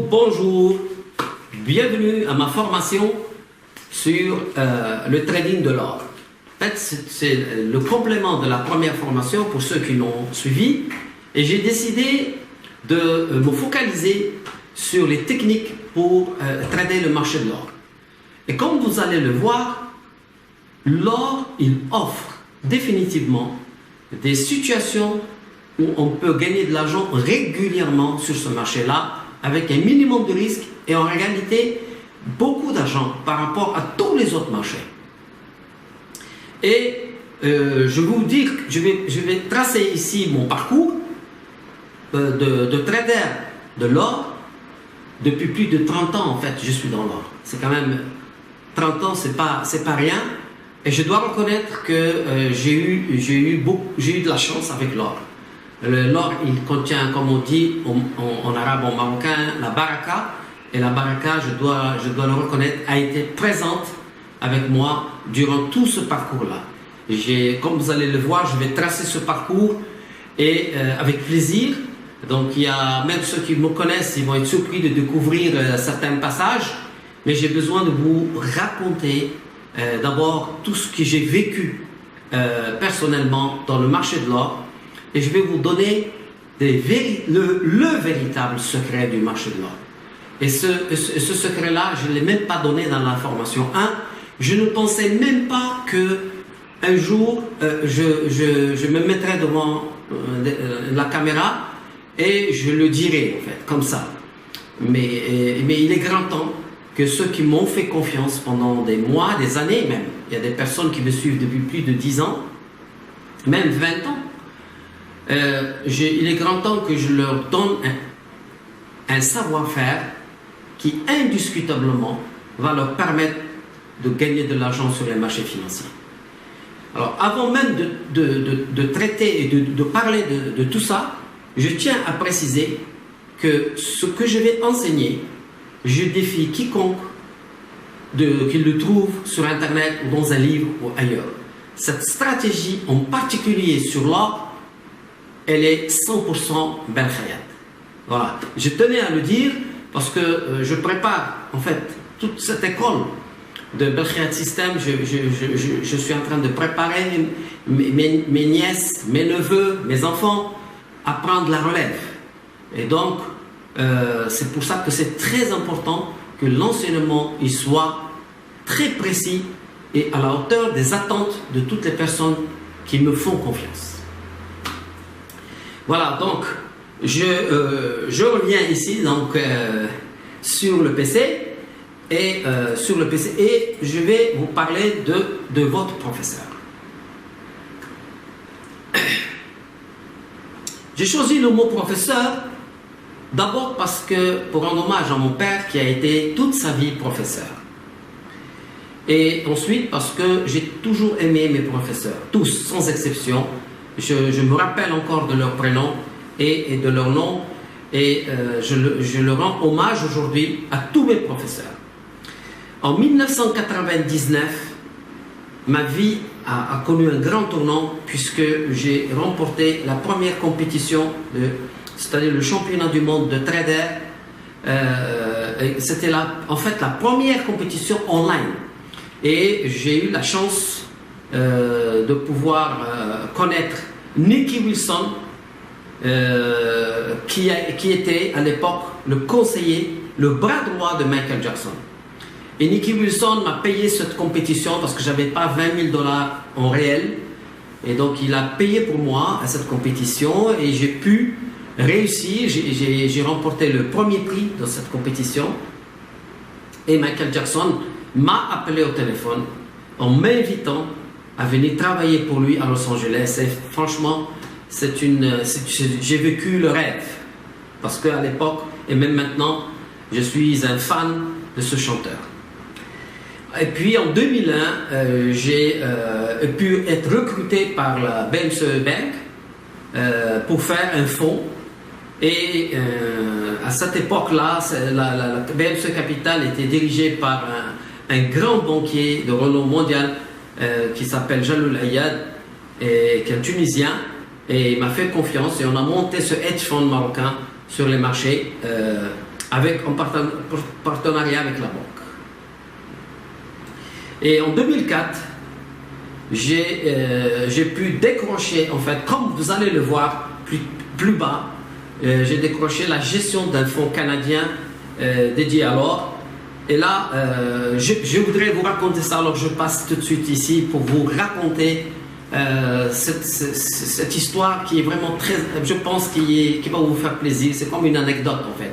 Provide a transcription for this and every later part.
bonjour, bienvenue à ma formation sur le trading de l'or. En fait, c'est le complément de la première formation pour ceux qui l'ont suivi, et j'ai décidé de me focaliser sur les techniques pour trader le marché de l'or. Et comme vous allez le voir, l'or, il offre définitivement des situations où on peut gagner de l'argent régulièrement sur ce marché-là, avec un minimum de risque et en réalité beaucoup d'argent par rapport à tous les autres marchés. Et je vais vous dire, je vais tracer ici mon parcours de trader de l'or. Depuis plus de 30 ans, en fait, je suis dans l'or. C'est quand même 30 ans, c'est pas rien. Et je dois reconnaître que j'ai eu de la chance avec l'or. L'or, il contient, comme on dit en arabe, en marocain, la baraka. Et la baraka, je dois le reconnaître, a été présente avec moi durant tout ce parcours-là. Comme vous allez le voir, je vais tracer ce parcours et avec plaisir. Donc, il y a même ceux qui me connaissent, ils vont être surpris de découvrir certains passages. Mais j'ai besoin de vous raconter d'abord tout ce que j'ai vécu personnellement dans le marché de l'or. Et je vais vous donner le véritable secret du marché de l'or. Et ce secret-là, je ne l'ai même pas donné dans la formation 1. Je ne pensais même pas qu'un jour, je me mettrais devant la caméra et je le dirais, en fait, comme ça. Mais il est grand temps que ceux qui m'ont fait confiance pendant des mois, des années même, il y a des personnes qui me suivent depuis plus de 10 ans, même 20 ans, il est grand temps que je leur donne un savoir-faire qui indiscutablement va leur permettre de gagner de l'argent sur les marchés financiers. Alors, avant même de traiter et de parler de tout ça, je tiens à préciser que ce que je vais enseigner, je défie quiconque qu'il le trouve sur Internet ou dans un livre ou ailleurs. Cette stratégie, en particulier sur l'or, elle est 100% Ben Khayat. Voilà. Je tenais à le dire parce que je prépare en fait toute cette école de Ben Khayat System. Je suis en train de préparer mes nièces, mes neveux, mes enfants à prendre la relève. Et donc, c'est pour ça que c'est très important que l'enseignement il soit très précis et à la hauteur des attentes de toutes les personnes qui me font confiance. Voilà, donc je reviens ici donc sur le PC et je vais vous parler de votre professeur. J'ai choisi le mot professeur d'abord parce que pour rendre hommage à mon père qui a été toute sa vie professeur. Et ensuite parce que j'ai toujours aimé mes professeurs, tous sans exception. Je me rappelle encore de leurs prénoms et de leurs noms et je leur rends hommage aujourd'hui à tous mes professeurs. En 1999, ma vie a connu un grand tournant puisque j'ai remporté la première compétition, c'est-à-dire le championnat du monde de trader. C'était en fait la première compétition online et j'ai eu la chance de pouvoir connaître Nicky Wilson qui était à l'époque le conseiller, le bras droit de Michael Jackson. Et Nicky Wilson m'a payé cette compétition parce que j'avais pas 20 000 $ en réel, et donc il a payé pour moi à cette compétition et j'ai pu réussir. J'ai remporté le premier prix dans cette compétition et Michael Jackson m'a appelé au téléphone en m'invitant à venir travailler pour lui à Los Angeles. Et franchement, j'ai vécu le rêve. Parce qu'à l'époque, et même maintenant, je suis un fan de ce chanteur. Et puis en 2001, j'ai pu être recruté par la BMCE Bank pour faire un fonds. Et à cette époque-là, la BMCE Capital était dirigée par un grand banquier de renom mondial qui s'appelle Jaloul Ayad, qui est un Tunisien, et il m'a fait confiance et on a monté ce hedge fund marocain sur les marchés en partenariat avec la banque. Et en 2004, j'ai pu décrocher, en fait, comme vous allez le voir plus bas, j'ai décroché la gestion d'un fonds canadien dédié à l'or. Et là, je voudrais vous raconter ça, alors je passe tout de suite ici pour vous raconter cette histoire qui est vraiment très, je pense, qui va vous faire plaisir. C'est comme une anecdote en fait.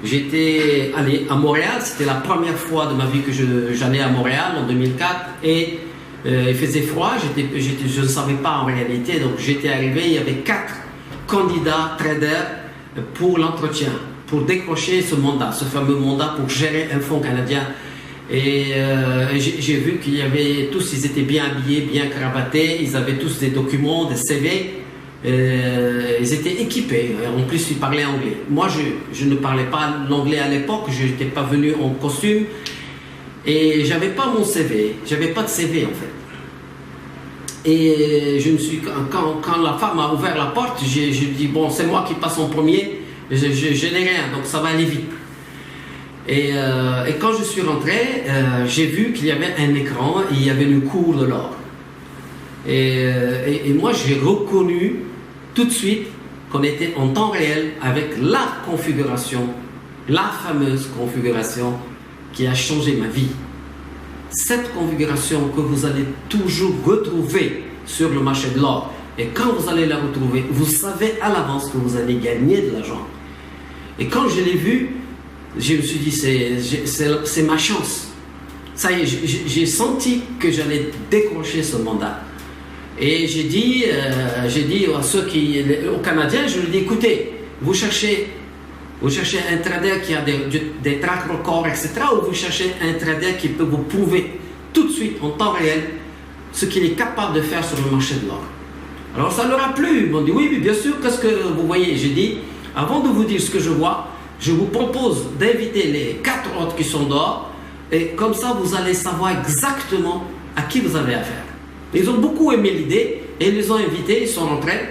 J'étais allé à Montréal, c'était la première fois de ma vie que j'allais à Montréal en 2004 et il faisait froid, je ne savais pas en réalité, donc j'étais arrivé, il y avait 4 candidats traders pour l'entretien, pour décrocher ce mandat, ce fameux mandat pour gérer un fonds canadien. Et j'ai vu qu'il y avait tous, ils étaient bien habillés, bien cravatés, ils avaient tous des documents, des CV, ils étaient équipés, en plus ils parlaient anglais. Moi je ne parlais pas l'anglais à l'époque, je n'étais pas venu en costume et j'avais pas mon CV, j'avais pas de CV en fait. Et quand la femme a ouvert la porte, j'ai dit bon, c'est moi qui passe en premier, je n'ai rien, donc ça va aller vite. Et quand je suis rentré, j'ai vu qu'il y avait un écran et il y avait le cours de l'or. Et moi, j'ai reconnu tout de suite qu'on était en temps réel avec la configuration, la fameuse configuration qui a changé ma vie. Cette configuration que vous allez toujours retrouver sur le marché de l'or. Et quand vous allez la retrouver, vous savez à l'avance que vous allez gagner de l'argent. Et quand je l'ai vu, je me suis dit, c'est ma chance. Ça y est, j'ai senti que j'allais décrocher ce mandat. Et j'ai dit à ceux aux Canadiens, je leur ai dit, écoutez, vous cherchez un trader qui a des track records, etc., ou vous cherchez un trader qui peut vous prouver tout de suite, en temps réel, ce qu'il est capable de faire sur le marché de l'or. Alors ça leur a plu. Ils m'ont dit, oui, bien sûr, qu'est-ce que vous voyez? J'ai dit, avant de vous dire ce que je vois, je vous propose d'inviter les 4 autres qui sont dehors et comme ça vous allez savoir exactement à qui vous avez affaire. Ils ont beaucoup aimé l'idée et ils les ont invités, ils sont rentrés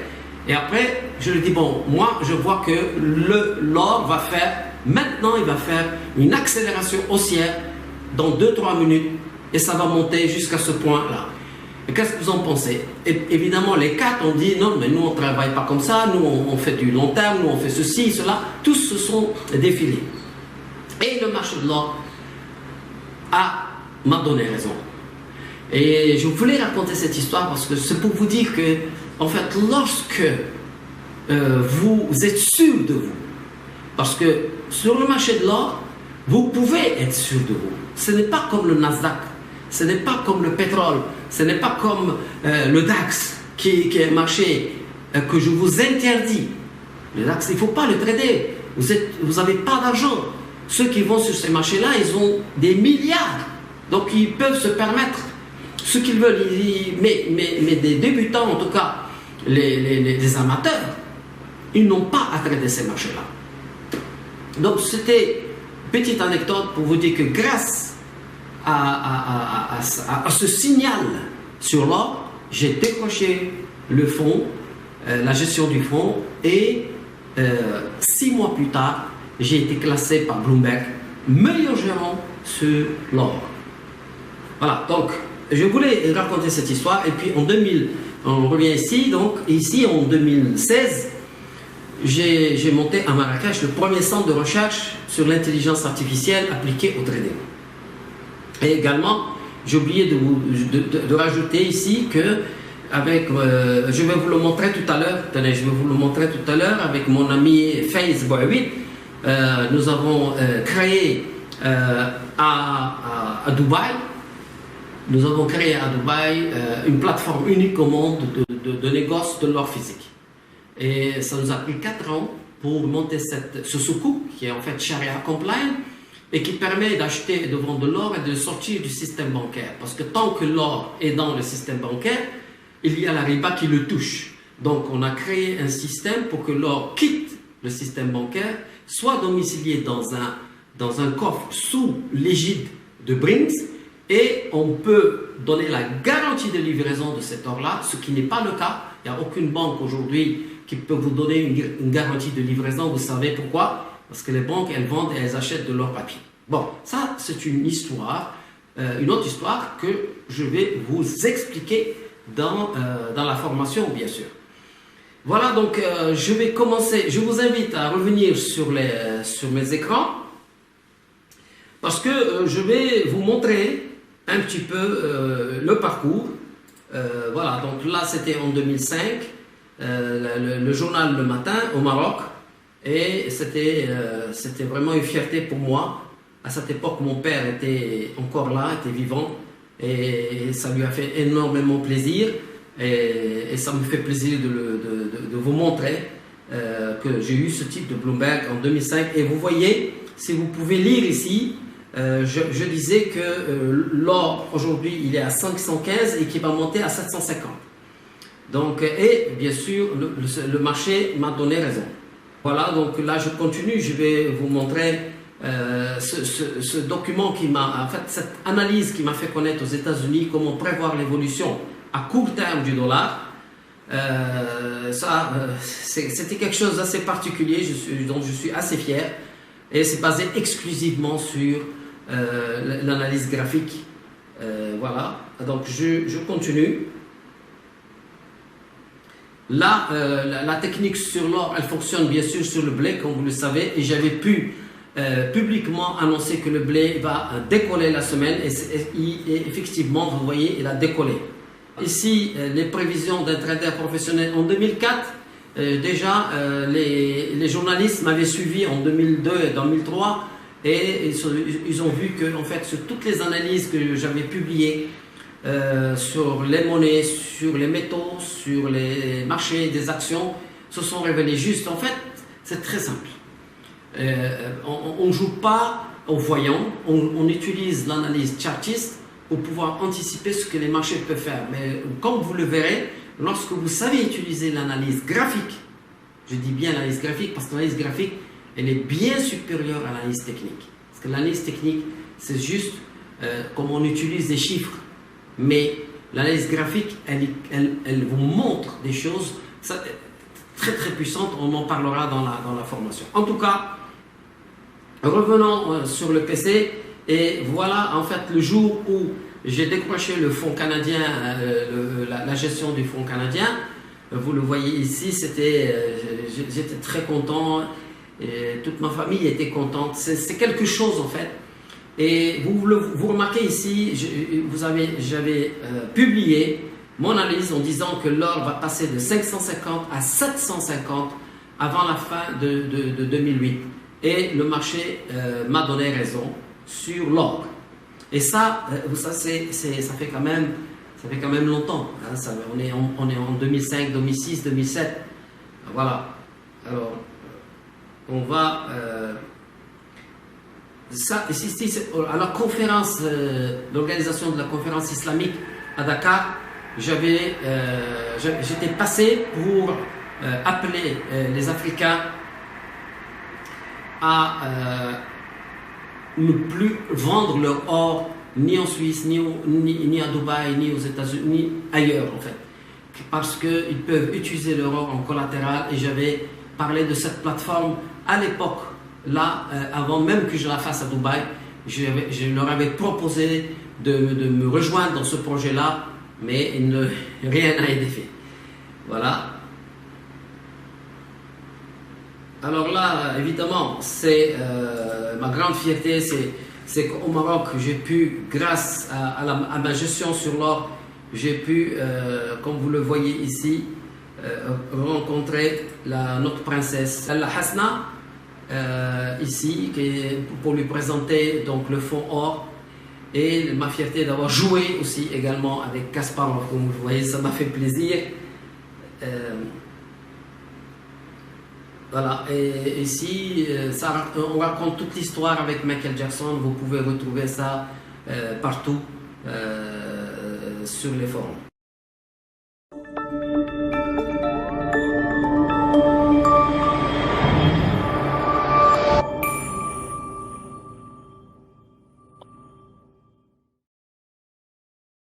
et après je leur dis bon, moi je vois que l'or va faire, maintenant il va faire une accélération haussière dans 2-3 minutes et ça va monter jusqu'à ce point là. Et qu'est-ce que vous en pensez? Et évidemment, les 4 ont dit non, mais nous on ne travaille pas comme ça, nous on fait du long terme, nous on fait ceci, cela. Tous se sont défilés. Et le marché de l'or m'a donné raison. Et je voulais raconter cette histoire parce que c'est pour vous dire que, en fait, lorsque vous êtes sûr de vous, parce que sur le marché de l'or, vous pouvez être sûr de vous. Ce n'est pas comme le Nasdaq. Ce n'est pas comme le pétrole, ce n'est pas comme le DAX qui est un marché que je vous interdis. Le DAX, il ne faut pas le trader. Vous n'avez pas d'argent. Ceux qui vont sur ces marchés-là, ils ont des milliards. Donc ils peuvent se permettre ce qu'ils veulent. Mais des débutants, en tout cas les amateurs, ils n'ont pas à trader ces marchés-là. Donc c'était une petite anecdote pour vous dire que grâce à ce signal sur l'or, j'ai décroché le fonds, la gestion du fonds et 6 mois plus tard, j'ai été classé par Bloomberg meilleur gérant sur l'or. Voilà, donc je voulais raconter cette histoire et puis en 2000, on revient ici, donc ici en 2016, j'ai monté à Marrakech le premier centre de recherche sur l'intelligence artificielle appliquée au trading. Et également, j'ai oublié de rajouter ici que je vais vous le montrer tout à l'heure. Tenez, je vais vous le montrer tout à l'heure avec mon ami Faiz Bouaouid. Nous avons créé à Dubaï. Nous avons créé à Dubaï une plateforme unique au monde de négoce de l'or physique. Et ça nous a pris 4 ans pour monter ce soukouk qui est en fait Sharia compliant et qui permet d'acheter et de vendre de l'or et de sortir du système bancaire. Parce que tant que l'or est dans le système bancaire, il y a la riba qui le touche. Donc on a créé un système pour que l'or quitte le système bancaire, soit domicilié dans un coffre sous l'égide de Brink's, et on peut donner la garantie de livraison de cet or-là, ce qui n'est pas le cas. Il n'y a aucune banque aujourd'hui qui peut vous donner une garantie de livraison. Vous savez pourquoi? Parce que les banques, elles vendent et elles achètent de l'or papier. Bon, ça, c'est une histoire, une autre histoire que je vais vous expliquer dans la formation, bien sûr. Voilà, donc je vais commencer. Je vous invite à revenir sur mes écrans parce que je vais vous montrer un petit peu le parcours. Voilà, donc là, c'était en 2005, le journal Le Matin au Maroc. Et c'était vraiment une fierté pour moi. À cette époque, mon père était encore là, était vivant. Et ça lui a fait énormément plaisir. Et ça me fait plaisir de vous montrer que j'ai eu ce type de Bloomberg en 2005. Et vous voyez, si vous pouvez lire ici, je disais que l'or aujourd'hui il est à 515 et qu'il va monter à 750. Donc, et bien sûr, le marché m'a donné raison. Voilà, donc là je continue, je vais vous montrer ce document qui m'a, en fait, cette analyse qui m'a fait connaître aux États-Unis comment prévoir l'évolution à court terme du dollar. C'était quelque chose d'assez particulier, dont je suis assez fier, et c'est basé exclusivement sur l'analyse graphique. Voilà, donc je continue. Là, la technique sur l'or, elle fonctionne bien sûr sur le blé, comme vous le savez, et j'avais pu publiquement annoncer que le blé va décoller la semaine, et effectivement, vous voyez, il a décollé. Ici, les prévisions d'un trader professionnel en 2004, déjà, les journalistes m'avaient suivi en 2002 et 2003, et ils ont vu que, en fait, sur toutes les analyses que j'avais publiées, sur les monnaies, sur les métaux, sur les marchés des actions, se sont révélées justes. En fait, c'est très simple. On ne joue pas au voyant, on utilise l'analyse chartiste pour pouvoir anticiper ce que les marchés peuvent faire. Mais comme vous le verrez, lorsque vous savez utiliser l'analyse graphique, je dis bien l'analyse graphique parce que l'analyse graphique, elle est bien supérieure à l'analyse technique. Parce que l'analyse technique, c'est juste comme on utilise des chiffres. Mais l'analyse graphique, elle vous montre des choses très très puissantes. On en parlera dans la formation. En tout cas, revenons sur le PC. Et voilà, en fait, le jour où j'ai décroché le fonds canadien, la gestion du fonds canadien, vous le voyez ici, j'étais très content. Et toute ma famille était contente. C'est quelque chose en fait. Et vous remarquez ici, j'avais publié mon analyse en disant que l'or va passer de 550 à 750 avant la fin de 2008. Et le marché m'a donné raison sur l'or. Et ça fait quand même longtemps. Hein, on est en 2005, 2006, 2007. Voilà. Alors, on va... ici, à la conférence, l'organisation de la conférence islamique à Dakar, j'étais passé pour appeler les Africains à ne plus vendre leur or ni en Suisse, ni à Dubaï, ni aux États-Unis, ni ailleurs en fait. Parce qu'ils peuvent utiliser leur or en collatéral et j'avais parlé de cette plateforme à l'époque. Là, avant même que je la fasse à Dubaï, je leur avais proposé de me rejoindre dans ce projet-là, mais rien n'a été fait. Voilà. Alors là, évidemment, c'est ma grande fierté, c'est qu'au Maroc, j'ai pu, grâce à ma gestion sur l'or, j'ai pu, comme vous le voyez ici, rencontrer notre princesse Lalla Hasna, ici, pour lui présenter donc le fonds or, et ma fierté d'avoir joué aussi également avec Kasparov, comme vous voyez, ça m'a fait plaisir. Voilà, et ici, on raconte toute l'histoire avec Michael Jackson, vous pouvez retrouver ça partout sur les forums.